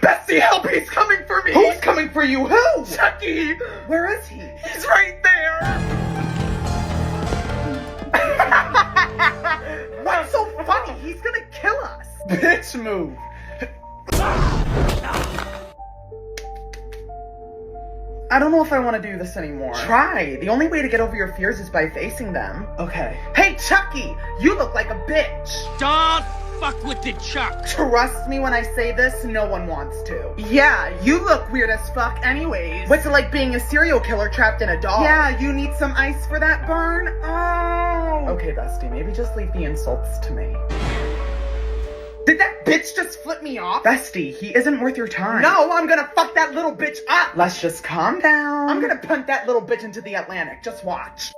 Bestie, help! He's coming for me! Who's coming for you? Who? Chucky! Where is he? He's right there! What's so funny? He's gonna kill us. Bitch move. I don't know if I want to do this anymore. Try. The only way to get over your fears is by facing them. Okay. Hey, Chucky! You look like a bitch! Don't fuck with the Chuck. Trust me when I say this, no one wants to. Yeah, you look weird as fuck anyways. What's it like being a serial killer trapped in a doll? Yeah, you need some ice for that burn? Oh! Okay, bestie, maybe just leave the insults to me. Did that bitch just flip me off? Bestie, he isn't worth your time. No, I'm gonna fuck that little bitch up! Let's just calm down. I'm gonna punt that little bitch into the Atlantic, just watch.